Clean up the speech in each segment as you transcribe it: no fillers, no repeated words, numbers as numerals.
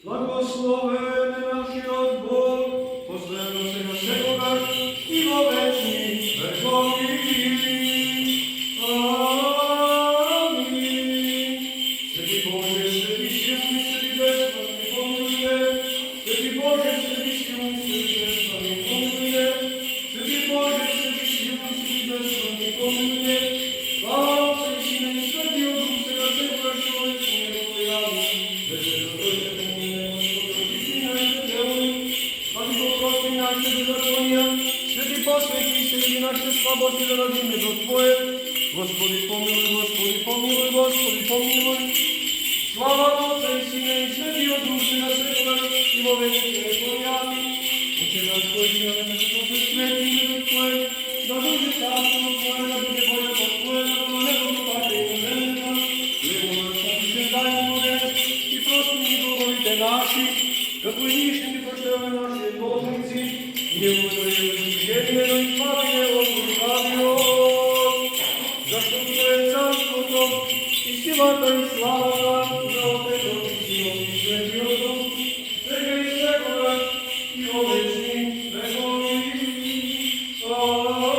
Благословен е нашиот Бог, последно сега секогаш и во вечни векови. Амин. Свети Боже, свети силни, свети бесплатни, помилујте. Свети Боже, свети силни, свети бесплатни, помилујте. Свети Боже, свети силни, свети бесплатни, помилујте. Слава Отцу и Сина и Светиот Дух, сега секогаш и во вечни векови. Амин. Свети посвети, свети нашите слабости да ради името Твое. Господи помилуј, Господи помилуј, Господи помилуј. Слава Отца и Сина и Светиот Дух, сега секогаш и во вечните векови. Амин. Отче наш кој си на небесото, свети името Твое, да дојде царството Твое, да биде волјата Твоја, како на небото, така и на земјата. Хлебот наш дај ни днес и прости ни долговите наши, како и ние ще ни прощаваме нашите должници, и не удостои но и избави не од лукавиот. Зашто Твое царството и силата и славата за Отецот и Синот и Светиот Дух, сега и секогаш и во вечни векови. Амин.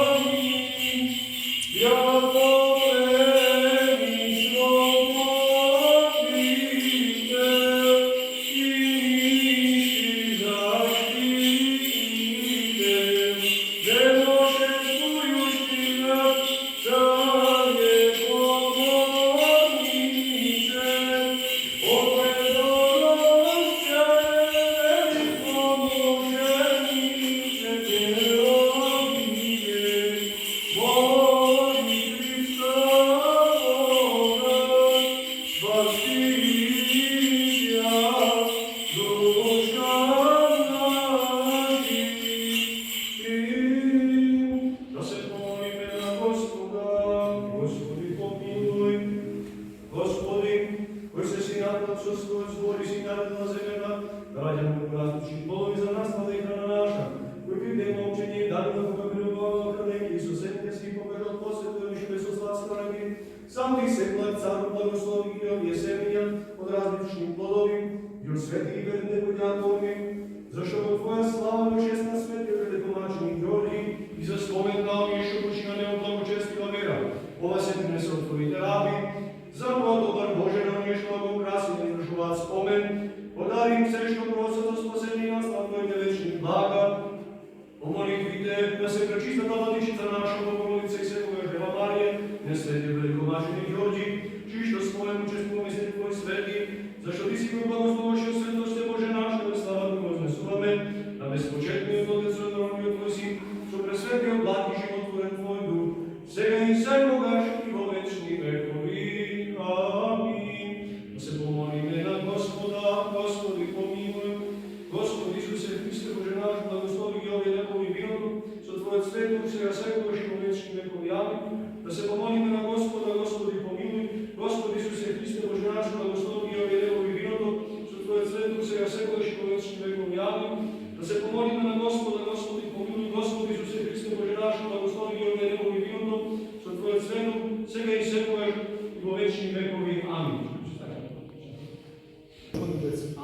Сам ти се цару благослови ги од јесенија, од различни плодови, и од свети и верни подјатови, зашто во Твоја слава во шест на светиот великомаченик Ѓорги и за спомен на оние што почина необлагочестива вера, ова се принесе од Твоите раби, за мојот добар Боже на оние што го украси да извршуваат спомен, подари им се што просат за спасение на Твоите вечни блага, по молитвите да се пречистата владичица наша Богородица и секогаш Дева Марија, не свети великомаченик Ѓорги, чиј што спомен учествуваме се Твои свети, зашто Ти си кој благословуваш од светост Боже наш, да слава Ти го вознесуваме, на безпочетниот Отец на Ромиот Твој Син, со пресветиот благ и животворен Твој Дух, сега и секогаш и во вечни векови. Амин. Да се помолиме на Господа, Господи помилуј. Господи Исусе Христе, Боже наш, благослови ги овие лекови виното, со Твојот свет Дух сега секогаш и во вечни векови. Амин. Да се помолиме на Господа, Господи помилуј. Господи Исусе Христе, Боже наш, благослови ги овие лекови виното, со Твојот свет Дух сега секогаш и во вечни векови. Амин. Да се помолиме на Господа, Господи помилуј. Господи Исусе Христе, Боже наш, благослови ги овие лекови виното, со Твојот свет Дух сега и секогаш и во вечни векови. Амин.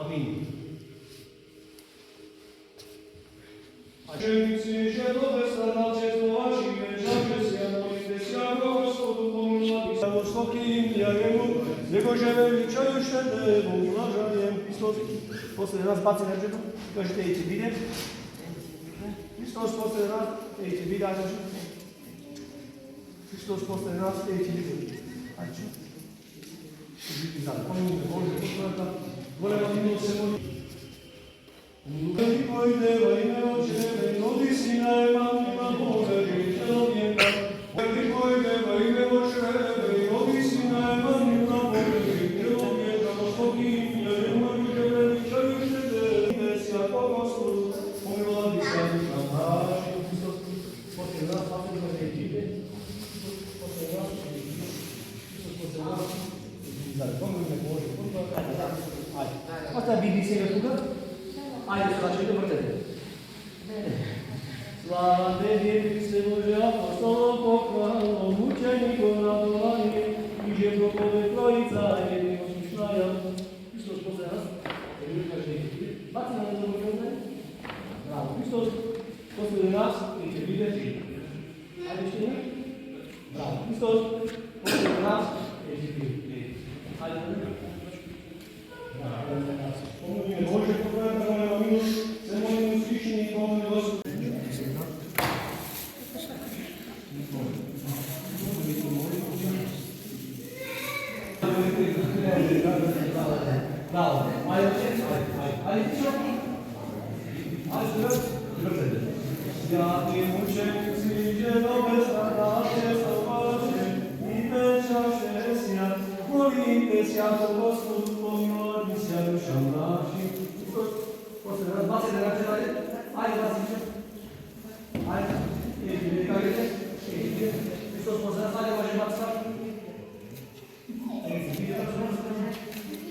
Амин. Ученици, жедове, стараци, ваши вечаče сја молите сја го Господу помилујте. Благослови им јајему, него же величајуще те во умножањем. Христос после нас баци речето, кажете и ќе биде. Христос после нас и ќе биде, ајде. Христос после нас и ќе биде. Ајде. Помилујте Боже, Господа, голема милост се моли. Велико и Дева и неочеве, роди Сина Емануила Бога, и человека. Велико и Дева и неочеве, роди Сина Емануила Бога, и человека. Господи, я не могу же величающий Тебе, свято Господу, помилуй душа наша. Христос, после нас, после нас, после нас, после нас, помилуй Боже, Asta Bibi se răpugă? Haideți să facem de vărtete. Slava Tebi, Hriste Bože, apostolov pochvalno, mučenikov radovanje, i že Bogove Trojica, jedino slušnaja. Hristos posle nas, Помоги Боже, по Твојата голема милост, се молиме услишени и помоли Господ. Святи мученици, дедове страдаше, славаше и печаше ся, молите свято Господу, помилуй ся душам нашим. После раз, 20 ръце даде, айде да си айде, вие кажете, Христос поздрав, айде ваше бацка.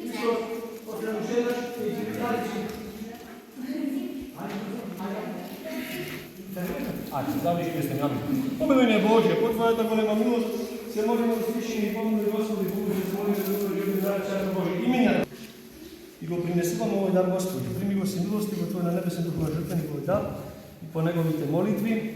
Христос, после ушедаш, и ти кажеш. Помилуй ме Боже, по Твојата голема милост, се молиме услишени и помилуй Господи Боже, се молиме за утро љуби дар чарно Боже именја. И го принесуваме овој дар Господи, прими го си милости во Твој на небесен дух на жртвени Твој дар и по неговите молитви